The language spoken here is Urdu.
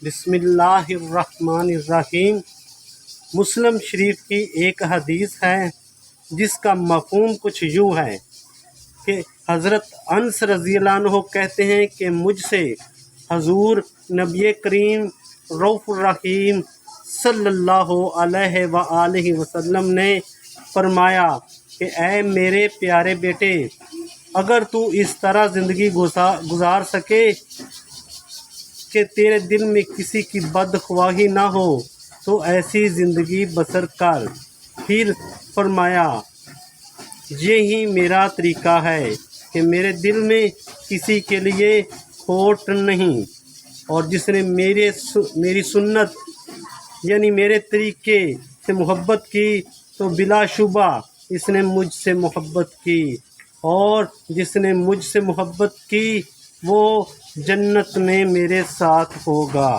بسم اللہ الرحمن الرحیم۔ مسلم شریف کی ایک حدیث ہے جس کا مفہوم کچھ یوں ہے کہ حضرت انس رضی اللہ عنہ کہتے ہیں کہ مجھ سے حضور نبی کریم رؤوف الرحیم صلی اللہ علیہ وآلہ وسلم نے فرمایا کہ اے میرے پیارے بیٹے، اگر تو اس طرح زندگی گزار سکے کہ تیرے دل میں کسی کی بدخواہی نہ ہو تو ایسی زندگی بسر کر۔ پھر فرمایا یہی میرا طریقہ ہے کہ میرے دل میں کسی کے لیے کھوٹ نہیں، اور جس نے میری سنت یعنی میرے طریقے سے محبت کی تو بلا شبہ اس نے مجھ سے محبت کی، اور جس نے مجھ سے محبت کی وہ جنت میں میرے ساتھ ہوگا۔